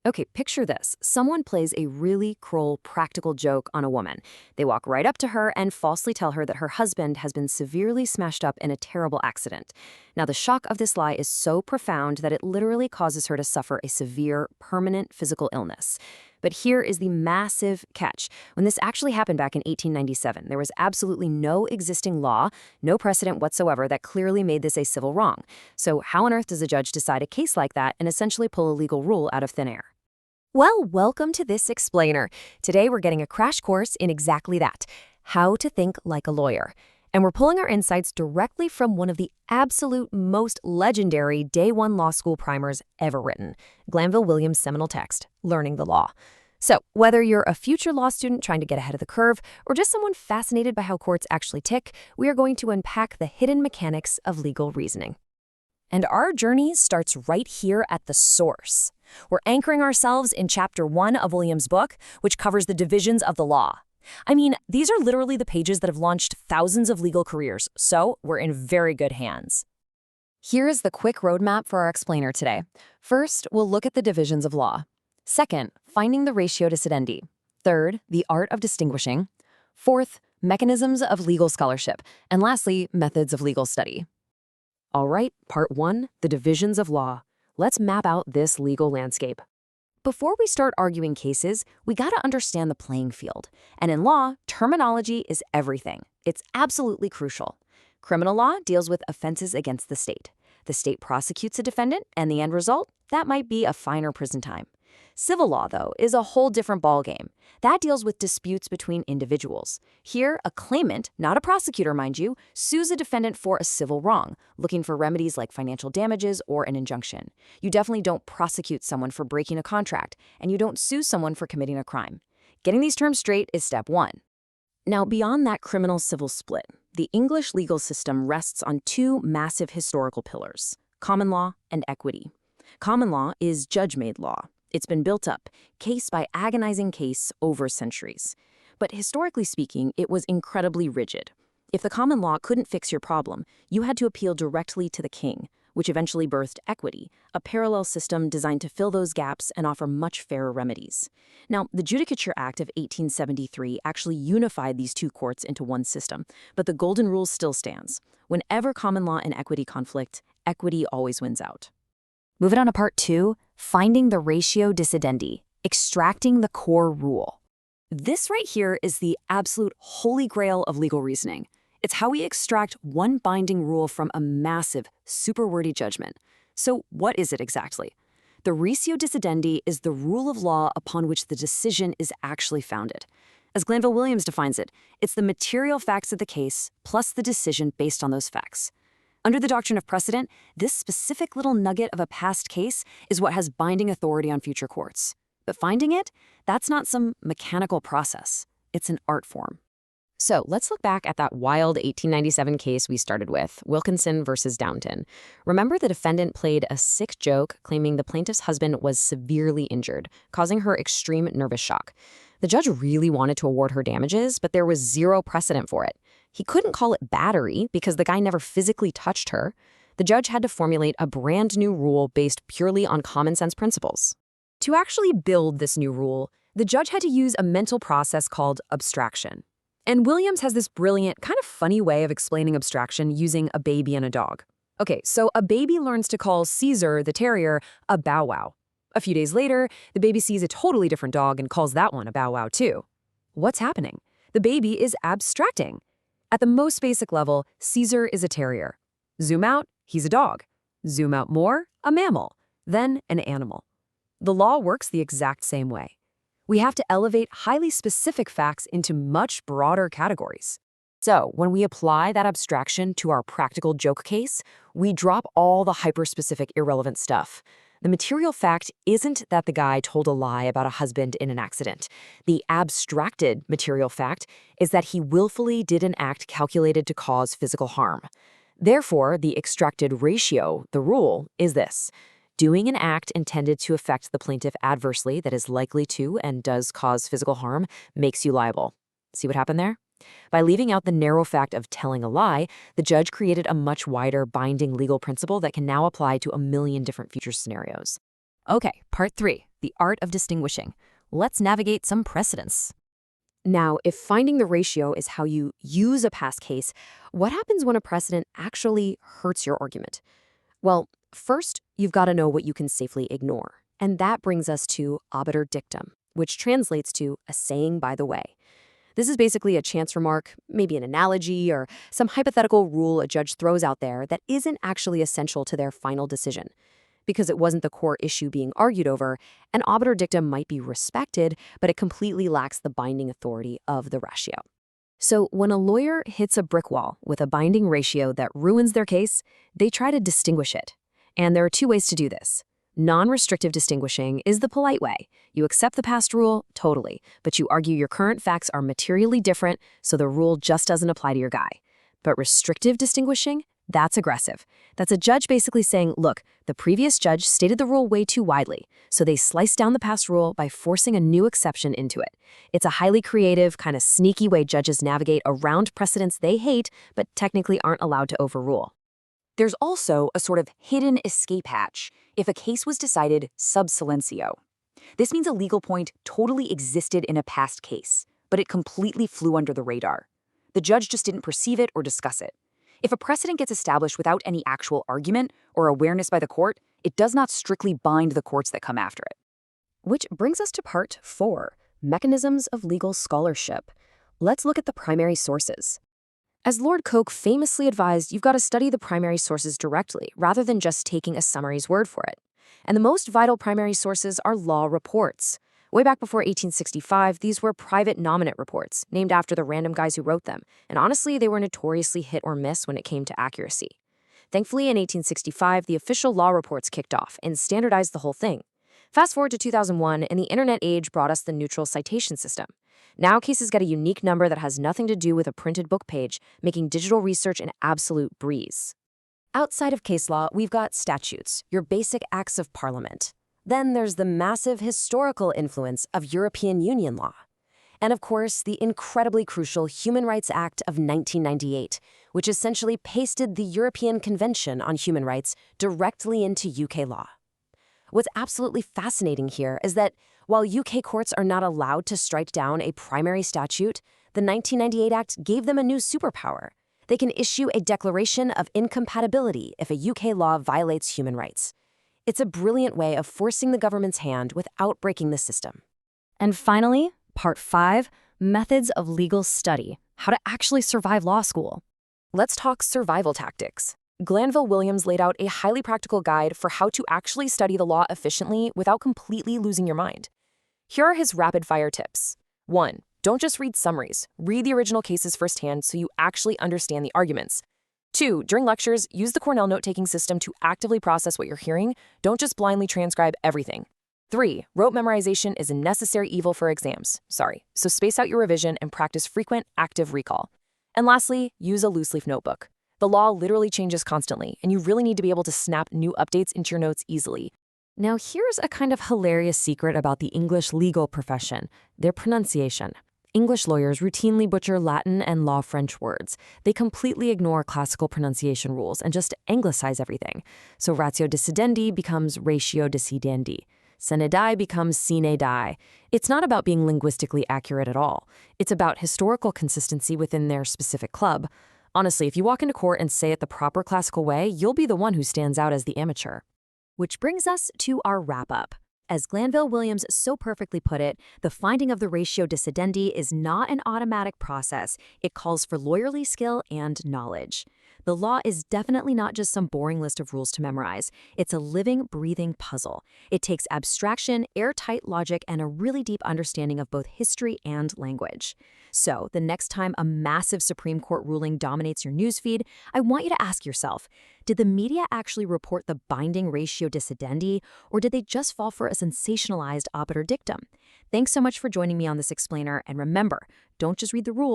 Okay, picture this. Someone plays a really cruel practical joke on a woman. They walk right up to her and falsely tell her that her husband has been severely smashed up in a terrible accident. Now, the shock of this lie is so profound that it literally causes her to suffer a severe, permanent physical illness. But here is the massive catch. When this actually happened back in 1897, there was absolutely no existing law, no precedent whatsoever that clearly made this a civil wrong. So how on earth does a judge decide a case like that and essentially pull a legal rule out of thin air? Well, welcome to This Explainer. Today we're getting a crash course in exactly that, how to think like a lawyer. And we're pulling our insights directly from one of the absolute most legendary Day One law school primers ever written, Glanville Williams' seminal text, Learning the Law. So, whether you're a future law student trying to get ahead of the curve or just someone fascinated by how courts actually tick, we are going to unpack the hidden mechanics of legal reasoning. And our journey starts right here at the source. We're anchoring ourselves in Chapter 1 of Williams' book, which covers the divisions of the law. I mean, these are literally the pages that have launched thousands of legal careers, so we're in very good hands. Here is the quick roadmap for our explainer today. First, we'll look at the divisions of law. Second, finding the ratio decidendi. Third, the art of distinguishing. Fourth, mechanisms of legal scholarship. And lastly, methods of legal study. All right, part 1, the divisions of law. Let's map out this legal landscape. Before we start arguing cases, we gotta understand the playing field. And in law, terminology is everything. It's absolutely crucial. Criminal law deals with offenses against the state. The state prosecutes a defendant, and the end result? That might be a fine or prison time. Civil law, though, is a whole different ballgame. That deals with disputes between individuals. Here, a claimant, not a prosecutor, mind you, sues a defendant for a civil wrong, looking for remedies like financial damages or an injunction. You definitely don't prosecute someone for breaking a contract, and you don't sue someone for committing a crime. Getting these terms straight is step 1. Now, beyond that criminal-civil split, the English legal system rests on two massive historical pillars, common law and equity. Common law is judge-made law. It's been built up, case by agonizing case, over centuries. But historically speaking, it was incredibly rigid. If the common law couldn't fix your problem, you had to appeal directly to the king, which eventually birthed equity, a parallel system designed to fill those gaps and offer much fairer remedies. Now, the Judicature Act of 1873 actually unified these two courts into one system, but the golden rule still stands. Whenever common law and equity conflict, equity always wins out. Moving on to part 2, finding the ratio decidendi, extracting the core rule. This right here is the absolute holy grail of legal reasoning. It's how we extract one binding rule from a massive, super wordy judgment. So what is it exactly? The ratio decidendi is the rule of law upon which the decision is actually founded. As Glanville Williams defines it, it's the material facts of the case plus the decision based on those facts. Under the doctrine of precedent, this specific little nugget of a past case is what has binding authority on future courts. But finding it, that's not some mechanical process. It's an art form. So let's look back at that wild 1897 case we started with, Wilkinson versus Downton. Remember, the defendant played a sick joke claiming the plaintiff's husband was severely injured, causing her extreme nervous shock. The judge really wanted to award her damages, but there was zero precedent for it. He couldn't call it battery because the guy never physically touched her. The judge had to formulate a brand new rule based purely on common sense principles. To actually build this new rule, the judge had to use a mental process called abstraction. And Williams has this brilliant, kind of funny way of explaining abstraction using a baby and a dog. Okay, so a baby learns to call Caesar, the terrier, a bow wow. A few days later, the baby sees a totally different dog and calls that one a bow wow too. What's happening? The baby is abstracting. At the most basic level, Caesar is a terrier. Zoom out, he's a dog. Zoom out more, a mammal. Then an animal. The law works the exact same way. We have to elevate highly specific facts into much broader categories. So when we apply that abstraction to our practical joke case, we drop all the hyper-specific irrelevant stuff. The material fact isn't that the guy told a lie about a husband in an accident. The abstracted material fact is that he willfully did an act calculated to cause physical harm. Therefore, the extracted ratio, the rule, is this. Doing an act intended to affect the plaintiff adversely that is likely to and does cause physical harm makes you liable. See what happened there? By leaving out the narrow fact of telling a lie, the judge created a much wider binding legal principle that can now apply to a million different future scenarios. Okay, part 3, the art of distinguishing. Let's navigate some precedents. Now, if finding the ratio is how you use a past case, what happens when a precedent actually hurts your argument? Well, first, you've got to know what you can safely ignore. And that brings us to obiter dictum, which translates to a saying by the way. This is basically a chance remark, maybe an analogy, or some hypothetical rule a judge throws out there that isn't actually essential to their final decision. Because it wasn't the core issue being argued over, an obiter dictum might be respected, but it completely lacks the binding authority of the ratio. So when a lawyer hits a brick wall with a binding ratio that ruins their case, they try to distinguish it. And there are two ways to do this. Non-restrictive distinguishing is the polite way. You accept the past rule, totally, but you argue your current facts are materially different, so the rule just doesn't apply to your guy. But restrictive distinguishing? That's aggressive. That's a judge basically saying, look, the previous judge stated the rule way too widely, so they slice down the past rule by forcing a new exception into it. It's a highly creative, kind of sneaky way judges navigate around precedents they hate, but technically aren't allowed to overrule. There's also a sort of hidden escape hatch if a case was decided sub silentio. This means a legal point totally existed in a past case, but it completely flew under the radar. The judge just didn't perceive it or discuss it. If a precedent gets established without any actual argument or awareness by the court, it does not strictly bind the courts that come after it. Which brings us to part 4, mechanisms of legal scholarship. Let's look at the primary sources. As Lord Coke famously advised, you've got to study the primary sources directly, rather than just taking a summary's word for it. And the most vital primary sources are law reports. Way back before 1865, these were private nominate reports, named after the random guys who wrote them, and honestly, they were notoriously hit or miss when it came to accuracy. Thankfully, in 1865, the official law reports kicked off and standardized the whole thing. Fast forward to 2001, and the internet age brought us the neutral citation system. Now cases get a unique number that has nothing to do with a printed book page, making digital research an absolute breeze. Outside of case law, we've got statutes, your basic acts of parliament. Then there's the massive historical influence of European Union law. And of course, the incredibly crucial Human Rights Act of 1998, which essentially pasted the European Convention on Human Rights directly into UK law. What's absolutely fascinating here is that while UK courts are not allowed to strike down a primary statute, the 1998 Act gave them a new superpower. They can issue a declaration of incompatibility if a UK law violates human rights. It's a brilliant way of forcing the government's hand without breaking the system. And finally, part 5, methods of legal study, how to actually survive law school. Let's talk survival tactics. Glanville Williams laid out a highly practical guide for how to actually study the law efficiently without completely losing your mind. Here are his rapid-fire tips. 1. Don't just read summaries. Read the original cases firsthand so you actually understand the arguments. 2. During lectures, use the Cornell note-taking system to actively process what you're hearing. Don't just blindly transcribe everything. 3. Rote memorization is a necessary evil for exams. So space out your revision and practice frequent, active recall. And lastly, use a loose-leaf notebook. The law literally changes constantly, and you really need to be able to snap new updates into your notes easily. Now, here's a kind of hilarious secret about the English legal profession: their pronunciation. English lawyers routinely butcher Latin and law French words. They completely ignore classical pronunciation rules and just anglicize everything. So ratio decidendi becomes ratio decidendi. Sine die becomes sine die. It's not about being linguistically accurate at all. It's about historical consistency within their specific club. Honestly, if you walk into court and say it the proper classical way, you'll be the one who stands out as the amateur. Which brings us to our wrap-up. As Glanville Williams so perfectly put it, the finding of the ratio decidendi is not an automatic process. It calls for lawyerly skill and knowledge. The law is definitely not just some boring list of rules to memorize. It's a living, breathing puzzle. It takes abstraction, airtight logic, and a really deep understanding of both history and language. So, the next time a massive Supreme Court ruling dominates your newsfeed, I want you to ask yourself, did the media actually report the binding ratio decidendi, or did they just fall for a sensationalized obiter dictum? Thanks so much for joining me on this explainer, and remember, don't just read the rules.